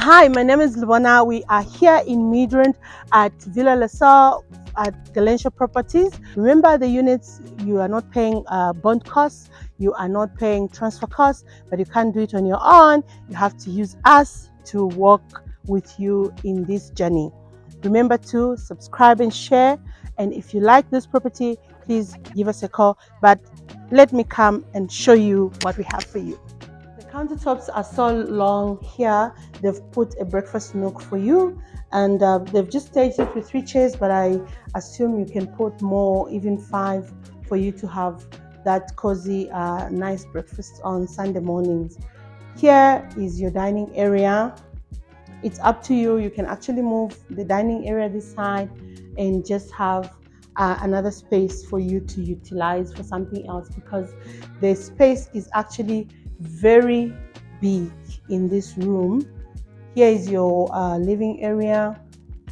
Hi, my name is Luana. We are here in Midrand at Villa Lasal at Galentia Properties. Remember the units, you are not paying bond costs, you are not paying transfer costs, but you can't do it on your own. You have to use us to work with you in this journey. Remember to subscribe and share. And if you like this property, please give us a call. But let me come and show you what we have for you. The countertops are so long here. They've put a breakfast nook for you, and they've just staged it with 3 chairs, but I assume you can put more, even 5, for you to have that cozy, nice breakfast on Sunday mornings. Here is your dining area. It's up to you. You can actually move the dining area this side and just have another space for you to utilize for something else, because the space is actually very big in this room. Here is your living area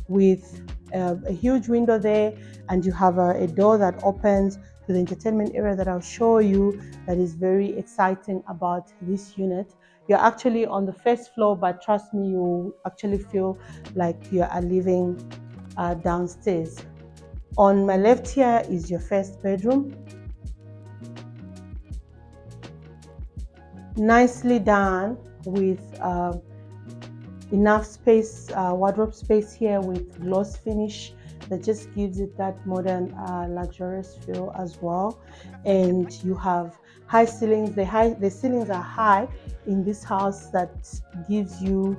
with a huge window there, and you have a door that opens to the entertainment area that I'll show you, that is very exciting about this unit. You're actually on the first floor, but trust me, you actually feel like you are living downstairs. On my left here is your first bedroom. Nicely done with enough space, wardrobe space here with gloss finish that just gives it that modern luxurious feel as well. And you have high ceilings. The ceilings are high in this house, that gives you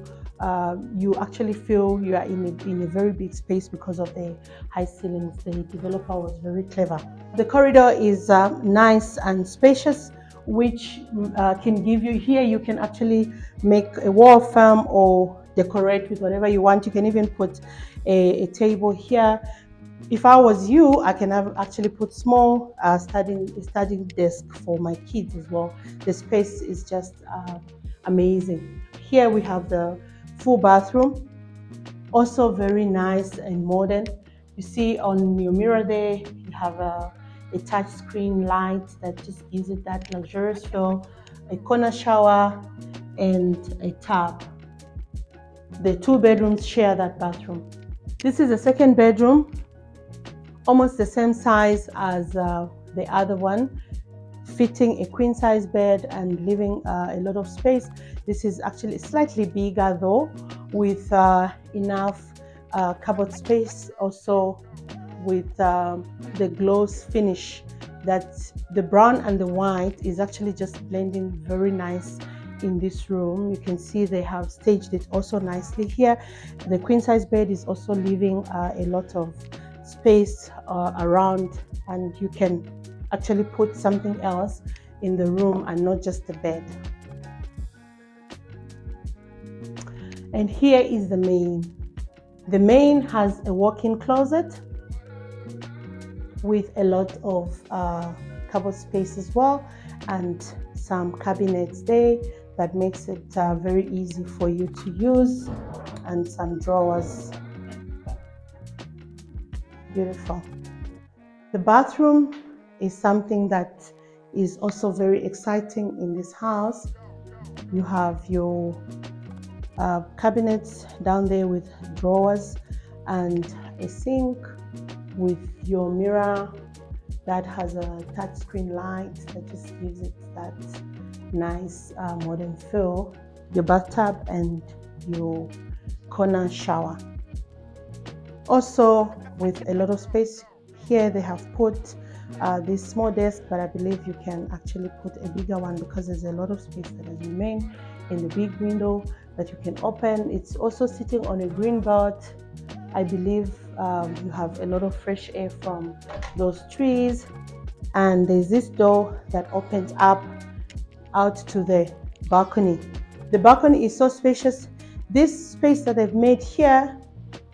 you actually feel you are in a very big space because of the high ceilings. The developer was very clever. The corridor is nice and spacious, which can give you, here you can actually make a wall frame or decorate with whatever you want. You can even put a table here. If I was you, I can actually put small studying desk for my kids as well. The space is just amazing. Here we have the full bathroom, also very nice and modern. You see on your mirror there, you have a touch screen light that just gives it that luxurious feel, a corner shower, and a tub. The 2 bedrooms share that bathroom. This is the second bedroom, almost the same size as the other one, fitting a queen size bed and leaving a lot of space. This is actually slightly bigger though, with enough cupboard space, also with the gloss finish, that the brown and the white is actually just blending very nice in this room. You can see they have staged it also nicely here. The queen size bed is also leaving a lot of space around, and you can actually put something else in the room and not just the bed. And here is the main. The main has a walk-in closet with a lot of cupboard space as well, and some cabinets there that makes it very easy for you to use, and some drawers. Beautiful. The bathroom is something that is also very exciting in this house. You have your cabinets down there with drawers, and a sink with your mirror that has a touchscreen light that just gives it that nice modern feel. Your bathtub and your corner shower. Also with a lot of space here, they have put this small desk, but I believe you can actually put a bigger one because there's a lot of space that has remained in the big window that you can open. It's also sitting on a green belt. I believe you have a lot of fresh air from those trees. And there's this door that opens up out to the balcony. The balcony is so spacious. This space that they've made here,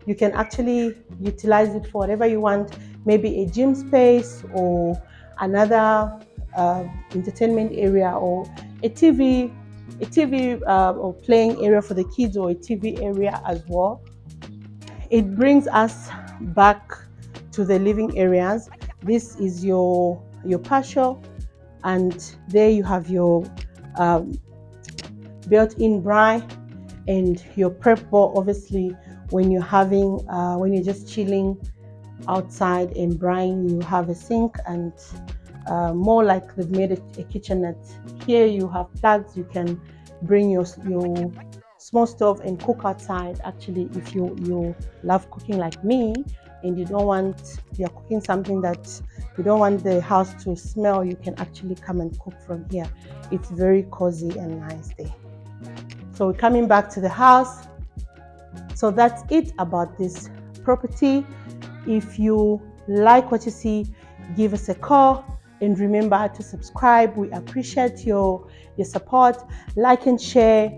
you can actually utilize it for whatever you want, maybe a gym space or another entertainment area, or a TV or playing area for the kids, or a TV area as well. It brings us back to the living areas. This is your patio, and there you have your built-in braai. And your prep bowl, obviously, when you're having when you're just chilling outside in brine, you have a sink, and more like they've made a kitchenette. Here you have plugs. You can bring your small stove and cook outside. Actually, if you love cooking like me, and you're cooking something that you don't want the house to smell, you can actually come and cook from here. It's very cozy and nice there. So we're coming back to the house. So that's it about this property. If you like what you see, give us a call, and remember to subscribe. We appreciate your support. Like and share.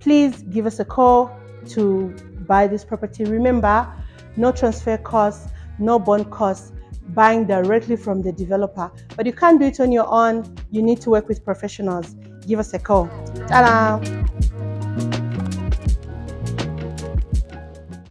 Please give us a call to buy this property. Remember, no transfer costs, no bond costs, buying directly from the developer. But you can't do it on your own. You need to work with professionals. Give us a call. Ta-da!